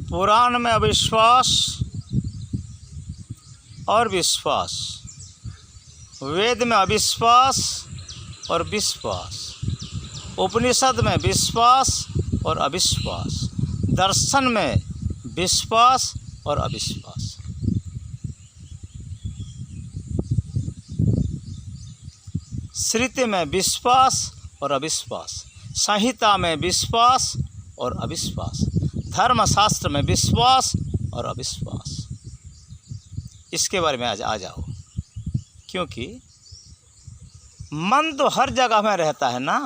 पुराण में अविश्वास और विश्वास, वेद में अविश्वास और विश्वास, उपनिषद में विश्वास और अविश्वास, दर्शन में विश्वास और अविश्वास। श्रुति में विश्वास और अविश्वास, संहिता में विश्वास और अविश्वास, धर्मशास्त्र में विश्वास और अविश्वास। इसके बारे में आज आ जाओ, क्योंकि मन तो हर जगह में रहता है ना।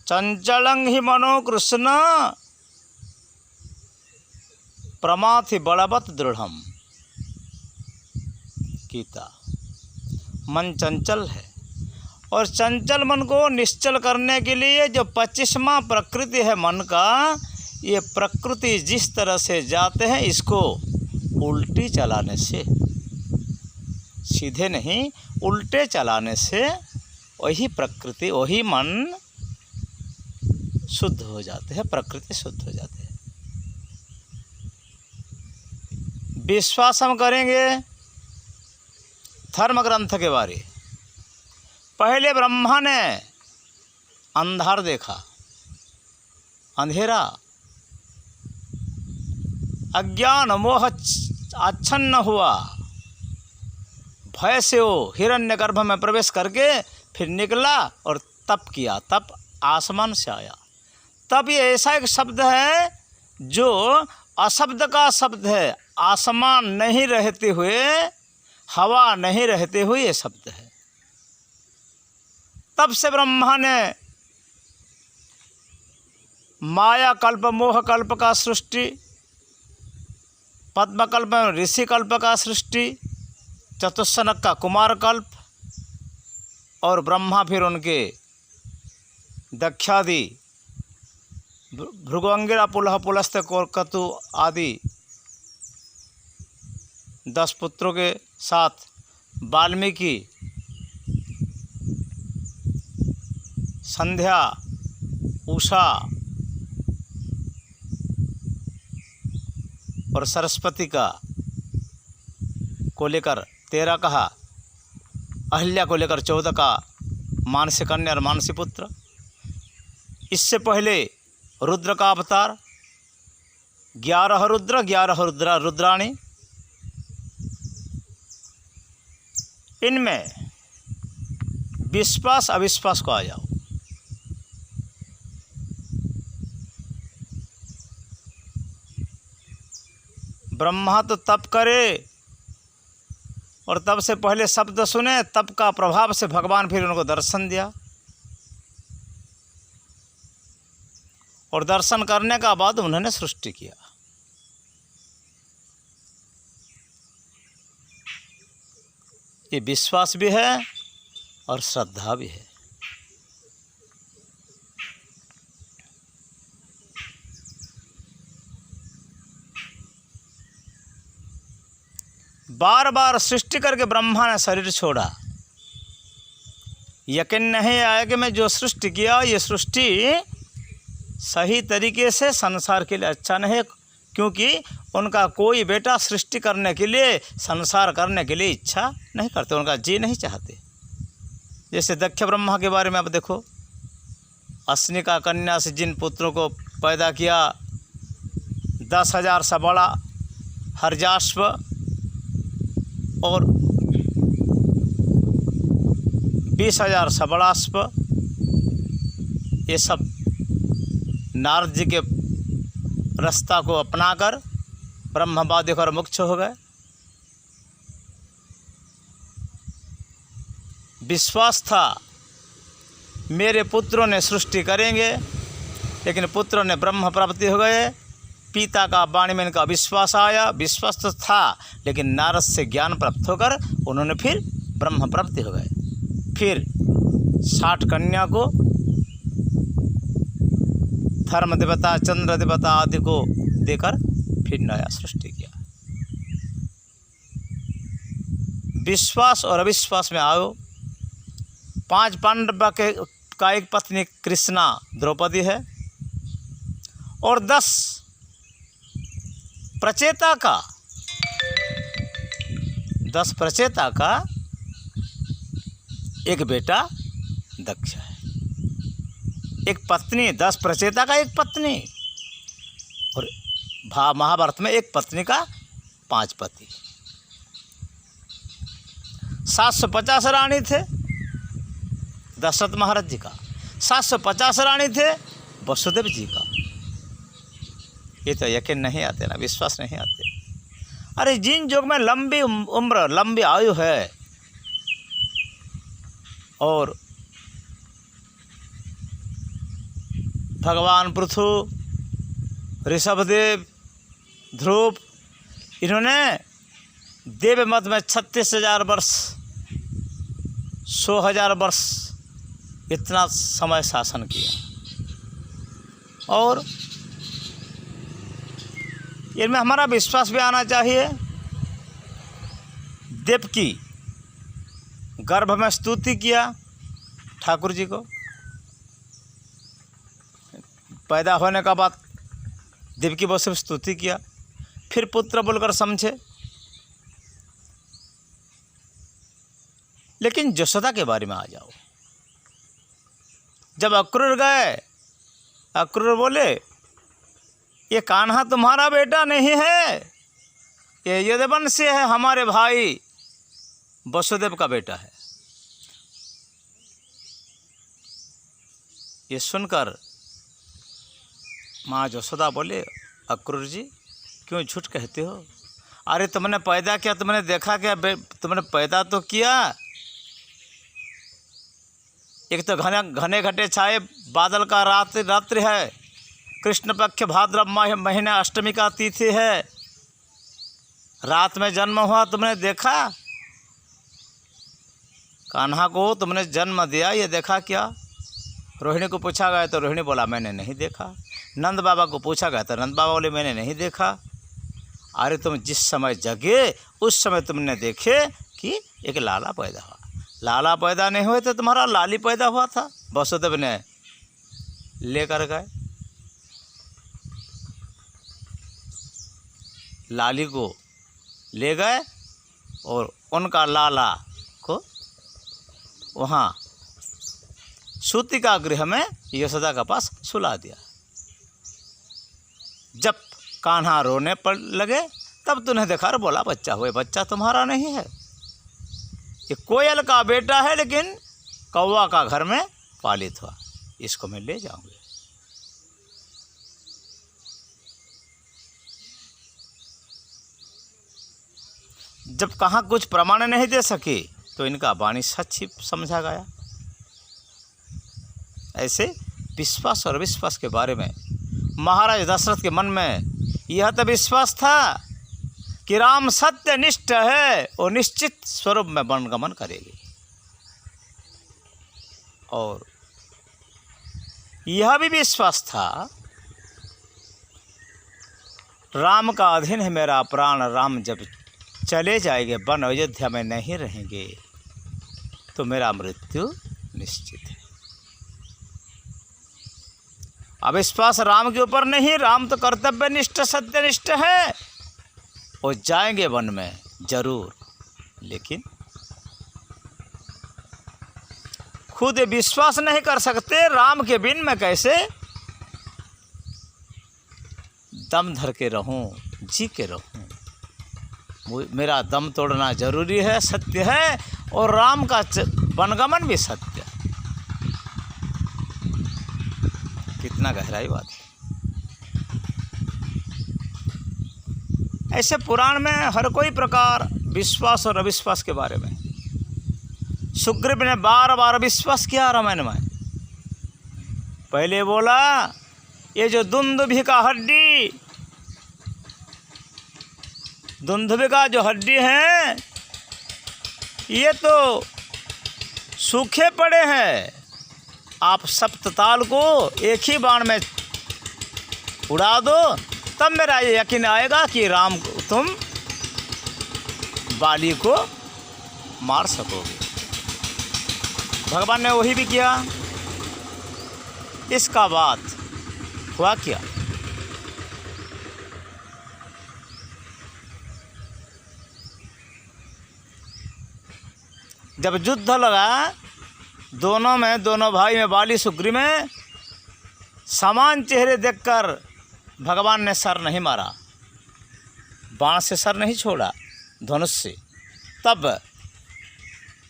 चंचलं ही मनो कृष्ण प्रमाथि बलवत दृढ़म, गीता। मन चंचल है और चंचल मन को निश्चल करने के लिए जो 25वां प्रकृति है मन का, ये प्रकृति जिस तरह से जाते हैं इसको उल्टी चलाने से, सीधे नहीं उल्टे चलाने से वही प्रकृति वही मन शुद्ध हो जाते हैं, प्रकृति शुद्ध हो जाते हैं। विश्वास हम करेंगे धर्म ग्रंथ के बारे। पहले ब्रह्मा ने अंधार देखा, अंधेरा, अज्ञान मोह आच्छन्न हुआ, भय से वो हिरण्यगर्भ में प्रवेश करके फिर निकला और तप किया, तप आसमान से आया। तब ये ऐसा एक शब्द है जो अशब्द का शब्द है, आसमान नहीं रहते हुए, हवा नहीं रहते हुए ये शब्द है। तब से ब्रह्मा ने माया कल्प, मोह कल्प का सृष्टि, पद्म कल्प में ऋषि कल्प का सृष्टि, चतुस्सनक का कुमार कल्प, और ब्रह्मा फिर उनके दक्षादि भृगुअंगिरा पुलह पुलस्त्य कोरकतु आदि 10 पुत्रों के साथ वाल्मीकि, संध्या, उषा और सरस्वती का को लेकर 13 कहा, अहिल्या को लेकर 14 का, मानसी कन्या और मानसी पुत्र। इससे पहले रुद्र का अवतार, 11 रुद्र, 11 रुद्राणी। इनमें विश्वास अविश्वास को आ जाओ। ब्रह्मा तो तप करे और तब से पहले शब्द सुने, तप का प्रभाव से भगवान फिर उनको दर्शन दिया, और दर्शन करने का बाद उन्होंने सृष्टि किया। ये विश्वास भी है और श्रद्धा भी है। बार बार सृष्टि करके ब्रह्मा ने शरीर छोड़ा। यकीन नहीं आया कि मैं जो सृष्टि किया ये सृष्टि सही तरीके से संसार के लिए अच्छा नहीं, क्योंकि उनका कोई बेटा सृष्टि करने के लिए, संसार करने के लिए इच्छा नहीं करते, उनका जी नहीं चाहते। जैसे दक्ष ब्रह्मा के बारे में आप देखो, अस्निका कन्या से जिन पुत्रों को पैदा किया, 10,000 सा बड़ा हर्जाश्व और 20,000 सा बड़ा अश्व, ये सब नारद जी के रास्ता को अपनाकर ब्रह्मवादी होकर मुक्त हो गए। विश्वास था मेरे पुत्रों ने सृष्टि करेंगे, लेकिन पुत्रों ने ब्रह्म प्राप्ति हो गए। पिता का वाणी में इनका विश्वास आया, विश्वास तो था, लेकिन नारद से ज्ञान प्राप्त होकर उन्होंने फिर ब्रह्म प्राप्ति हो गए। फिर 60 कन्या को धर्म देवता, चंद्र देवता आदि को देकर फिर नया सृष्टि किया। विश्वास और अविश्वास में आओ। 5 पांडव का एक पत्नी कृष्णा द्रौपदी है, और 10 प्रचेता का 10 प्रचेता का एक बेटा दक्ष है। एक पत्नी, 10 प्रचेता का एक पत्नी, और महाभारत में एक पत्नी का 5 पति। 750 रानी थे दशरथ महाराज जी का, 750 रानी थे वसुदेव जी का। ये तो यकीन नहीं आते ना, विश्वास नहीं आते। अरे जिन युग में लंबी उम्र, लंबी आयु है, और भगवान पृथु, ऋषभदेव, ध्रुव, इन्होंने देव मत में 36,000 वर्ष, 100,000 वर्ष इतना समय शासन किया। और इनमें हमारा विश्वास भी आना चाहिए। देवकी गर्भ में स्तुति किया ठाकुर जी को, पैदा होने का बाद देवकी वसुदेव स्तुति किया, फिर पुत्र बोलकर समझे। लेकिन यशोदा के बारे में आ जाओ। जब अक्रूर गए, अक्रूर बोले ये कान्हा तुम्हारा बेटा नहीं है, ये यदुवंशी है, हमारे भाई वसुदेव का बेटा है। ये सुनकर माँ यशोदा बोले, अक्रूर जी क्यों झूठ कहते हो? अरे तुमने पैदा किया, तुमने देखा क्या? तुमने पैदा तो किया। एक तो घने घटे छाए बादल का रात्रि है, कृष्ण पक्ष भाद्रव महीने अष्टमी का तिथि है, रात में जन्म हुआ, तुमने देखा? कान्हा को तुमने जन्म दिया, ये देखा क्या? रोहिणी को पूछा गया तो रोहिणी बोला मैंने नहीं देखा। नंद बाबा को पूछा गया तो नंद बाबा बोले मैंने नहीं देखा। अरे तुम जिस समय जगे उस समय तुमने देखे कि एक लाला पैदा हुआ। लाला पैदा नहीं हुए तो तुम्हारा लाली पैदा हुआ था, वसुदेव ने लेकर गए। लाली को ले गए और उनका लाला को वहाँ सूतिका गृह में यशोदा के पास सुला दिया। जब कान्हा रोने पर लगे तब तूने देखा और बोला बच्चा हुए, बच्चा तुम्हारा नहीं है, ये कोयल का बेटा है, लेकिन कौवा का घर में पालित हुआ, इसको मैं ले जाऊंगी। जब कहाँ कुछ प्रमाण नहीं दे सके तो इनका वाणी सच ही समझा गया। ऐसे विश्वास और अविश्वास के बारे में महाराज दशरथ के मन में यह तो विश्वास था कि राम सत्यनिष्ठ है और निश्चित स्वरूप में वनगमन करेगी, और यह भी विश्वास था राम का अधीन है मेरा प्राण, राम जब चले जाएंगे वन अयोध्या में नहीं रहेंगे तो मेरा मृत्यु निश्चित है। अविश्वास राम के ऊपर नहीं, राम तो कर्तव्यनिष्ठ सत्यनिष्ठ है, और जाएंगे वन में जरूर, लेकिन खुद विश्वास नहीं कर सकते राम के बिन मैं कैसे दम धर के रहूं, जी के रहूं। मेरा दम तोड़ना जरूरी है, सत्य है, और राम का वनगमन भी सत्य है। कितना गहराई बात है। ऐसे पुराण में हर कोई प्रकार विश्वास और अविश्वास के बारे में सुग्रीव ने बार बार विश्वास किया रामायण में। पहले बोला ये जो दुंदुभि का हड्डी, दुंदुभि का जो हड्डी है ये तो सूखे पड़े हैं, आप सप्तताल को एक ही बाण में उड़ा दो, तब मेरा ये यकीन आएगा कि राम को तुम बाली को मार सकोगे। भगवान ने वही भी किया। इसका बात हुआ क्या? जब युद्ध लगा दोनों भाई में, बाली सुग्रीव में, समान चेहरे देखकर भगवान ने सर नहीं मारा, बाण से सर नहीं छोड़ा, धनुष से। तब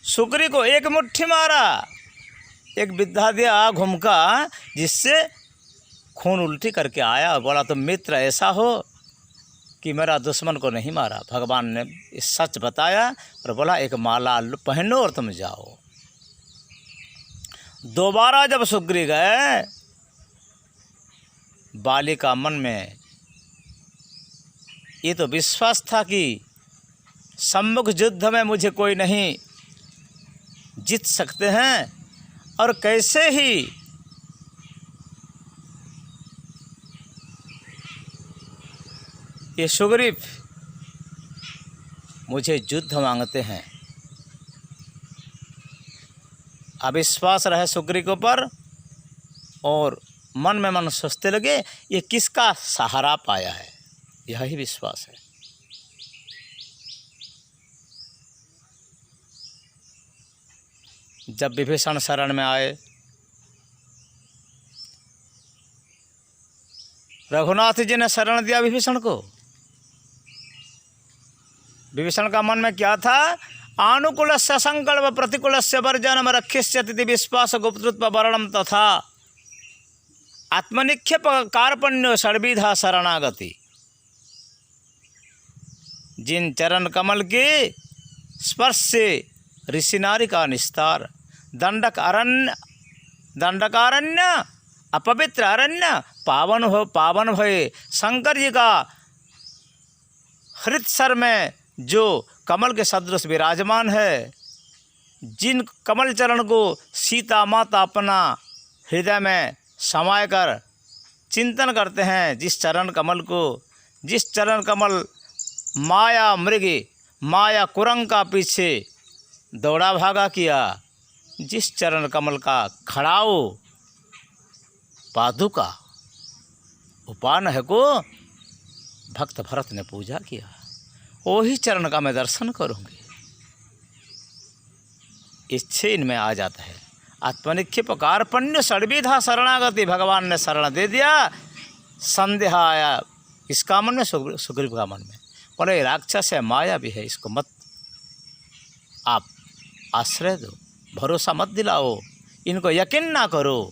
सुग्रीव को एक मुट्ठी मारा, एक विद्या दिया घुमका, जिससे खून उल्टी करके आया और बोला तुम मित्र ऐसा हो कि मेरा दुश्मन को नहीं मारा। भगवान ने इस सच बताया और बोला एक माला पहनो और तुम जाओ। दोबारा जब सुग्रीव गए, बाली का मन में ये तो विश्वास था कि सम्मुख युद्ध में मुझे कोई नहीं जीत सकते हैं, और कैसे ही ये सुग्रीव मुझे युद्ध मांगते हैं। अविश्वास रहे सुग्रीव के ऊपर, और मन में मन सोचते लगे ये किसका सहारा पाया है, यही विश्वास है। जब विभीषण शरण में आए, रघुनाथ जी ने शरण दिया विभीषण को। विभीषण का मन में क्या था, आनुकूलस्य संकल्प प्रतिकूलस्य वर्जनम रक्षिष्यति विश्वास गुप्तृत्व वर्णम तथा आत्मनिक्षेप कार्पण्यो षड्विधा शरणागति। जिन चरण कमल के स्पर्श से ऋषि नारी का निस्तार, दंडकारण्य अपवित्र अरण्य पावन भय, शंकर जी का हृदय में जो कमल के सदृश विराजमान है, जिन कमल चरण को सीता माता अपना हृदय में समाये कर चिंतन करते हैं, जिस चरण कमल माया मृग माया कुरंग का पीछे दौड़ा भागा किया, जिस चरण कमल का खड़ाओ पादुका उपान है को भक्त भरत ने पूजा किया, वही चरण का मैं दर्शन करूँगी। इच्छे इनमें आ जाता है। आत्मनिक्षेप कार्पण्य षड्विधा शरणागति, भगवान ने शरण दे दिया। संदेह आया इसका मन में, सुग्रीव का मन में, बोले राक्षस है, माया भी है, इसको मत आप आश्रय दो, भरोसा मत दिलाओ, इनको यकीन ना करो।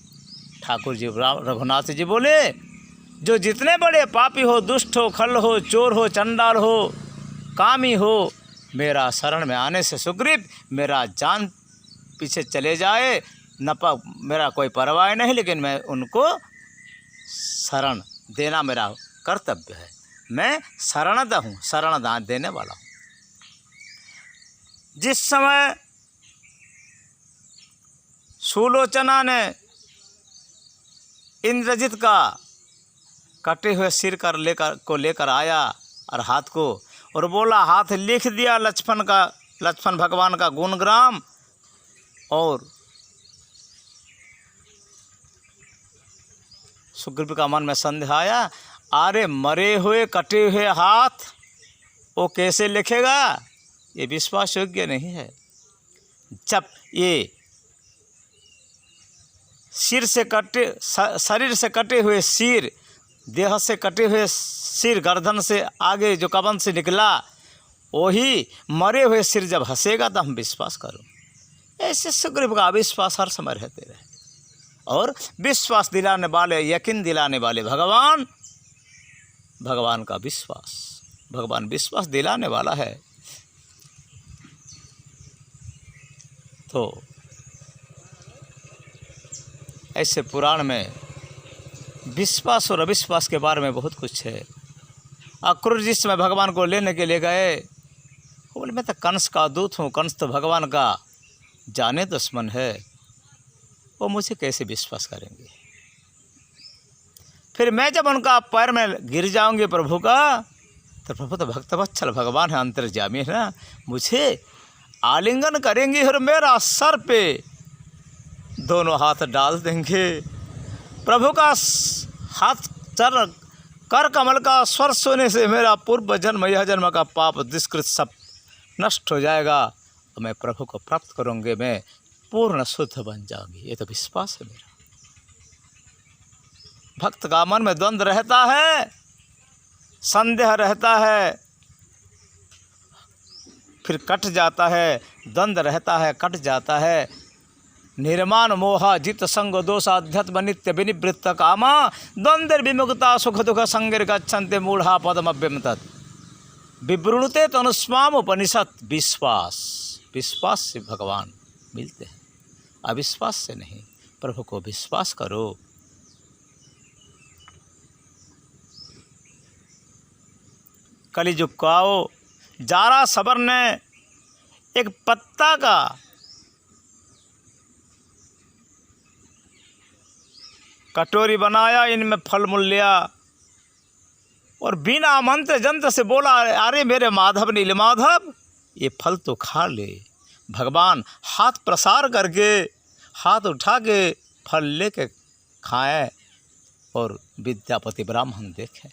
ठाकुर जी रघुनाथ जी बोले जो जितने बड़े पापी हो, दुष्ट हो, खल हो, चोर हो, चंडाल हो, कामी हो, मेरा शरण में आने से सुग्रीव मेरा जान पीछे चले जाए, मेरा कोई परवाह नहीं, लेकिन मैं उनको शरण देना मेरा कर्तव्य है। मैं शरणद हूँ, शरणदान देने वाला हूँ। जिस समय सुलोचना ने इंद्रजित का कटे हुए सिर लेकर आया और हाथ को, और बोला, हाथ लिख दिया लक्ष्मण भगवान का गुणग्राम। और सुग्रीव का मन में संदेह आया, अरे मरे हुए कटे हुए हाथ वो कैसे लिखेगा, ये विश्वास योग्य नहीं है। जब ये शरीर से कटे हुए सिर, देह से कटे हुए सिर, गर्दन से आगे जो कबन से निकला, वही मरे हुए सिर जब हंसेगा तो हम विश्वास करो। ऐसे सुग्रीव का अविश्वास हर समय रहते रहे, और विश्वास दिलाने वाले, यकीन दिलाने वाले भगवान का विश्वास, भगवान विश्वास दिलाने वाला है। तो ऐसे पुराण में विश्वास और अविश्वास के बारे में बहुत कुछ है। अक्रूर जिस समय भगवान को लेने के लिए गए, वो बोले मैं तो कंस का दूत हूँ, कंस तो भगवान का जाने दुश्मन है, वो मुझे कैसे विश्वास करेंगे। फिर मैं जब उनका पैर में गिर जाऊंगी प्रभु का, तो प्रभु तो भक्तवत्सल भगवान है, अंतर्यामी है ना, मुझे आलिंगन करेंगे और मेरा सर पे दोनों हाथ डाल देंगे। प्रभु का हाथ चरण कर कमल का स्पर्श होने से मेरा पूर्व जन्म यह जन्म का पाप दुष्कृत सब नष्ट हो जाएगा, मैं प्रभु को प्राप्त करूँगी, मैं पूर्ण शुद्ध बन जाऊंगी। ये तो विश्वास है मेरा। भक्त का मन में द्वंद्व रहता है, संदेह रहता है, फिर कट जाता है, द्वंद्व रहता है, कट जाता है। निर्माण मोहा जित संग दोष अध्यात्म नित्य विनिवृत्त कामा द्वंद्व विमुक्ता सुख दुख संगिर गच्छन्ते मूढ़ा पदमभ्यम तत् विवृणुते तनुस्वाम उपनिषद। विश्वास, विश्वास से भगवान मिलते हैं, अविश्वास से नहीं। प्रभु को विश्वास करो। कलिजुग को आओ। जारा सबर ने एक पत्ता का कटोरी बनाया, इनमें फल मूल लिया और बिना मंत्र जंत्र से बोला, अरे मेरे माधव नील माधव, ये फल तो खा ले। भगवान हाथ प्रसार करके, हाथ उठा के फल लेके खाए और विद्यापति ब्राह्मण देखे।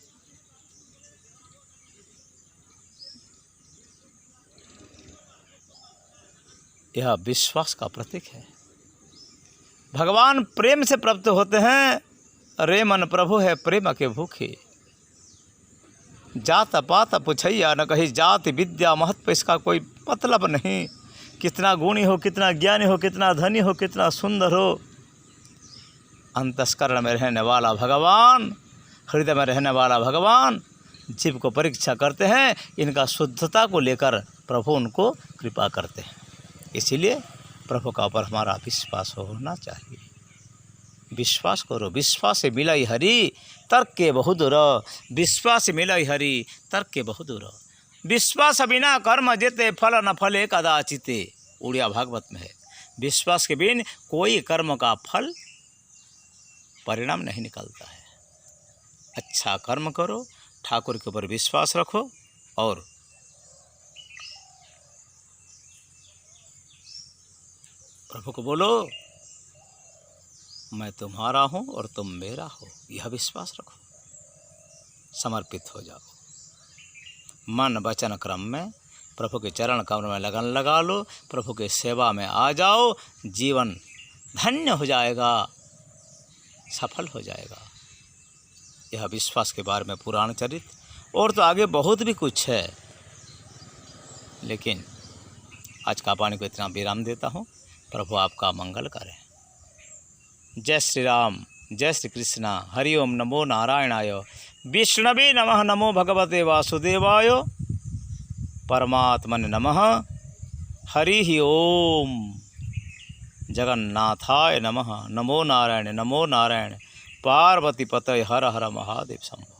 यह विश्वास का प्रतीक है। भगवान प्रेम से प्राप्त होते हैं। रे मन प्रभु है प्रेम के भूखे। जात पात पुछैया न कही जाति विद्या महत्व, इसका कोई मतलब नहीं। कितना गुणी हो, कितना ज्ञानी हो, कितना धनी हो, कितना सुंदर हो, अंतस्करण में रहने वाला भगवान, हृदय में रहने वाला भगवान जीव को परीक्षा करते हैं। इनका शुद्धता को लेकर प्रभु उनको कृपा करते हैं। इसीलिए प्रभु का ऊपर हमारा विश्वास होना चाहिए। विश्वास करो। विश्वास से मिलाई हरि तर्क के बहुदूर। विश्वास से मिलाई हरि तर्क के बहुदूर। विश्वास बिना कर्म जेते फल न फले कदाचिते। उड़िया भागवत में है। विश्वास के बिन कोई कर्म का फल परिणाम नहीं निकलता है। अच्छा कर्म करो, ठाकुर के ऊपर विश्वास रखो और प्रभु को बोलो, मैं तुम्हारा हूँ और तुम मेरा हो। यह विश्वास रखो, समर्पित हो जाओ। मन वचन क्रम में प्रभु के चरण कमर में लगन लगा लो। प्रभु के सेवा में आ जाओ। जीवन धन्य हो जाएगा, सफल हो जाएगा। यह विश्वास के बारे में पुराण चरित और तो आगे बहुत भी कुछ है, लेकिन आज का वाणी को इतना विराम देता हूँ। प्रभु आपका मंगल करें। जय श्री राम, जय श्री कृष्णा। हरि ओम नमो नारायणाय। विष्णवे नमः। नमो भगवते वासुदेवाय। परमात्मने नमः। हरि ओम। जगन्नाथाय नमः। नमो नारायण, नमो नारायण। पार्वती पतये हर हर महादेव शंभो।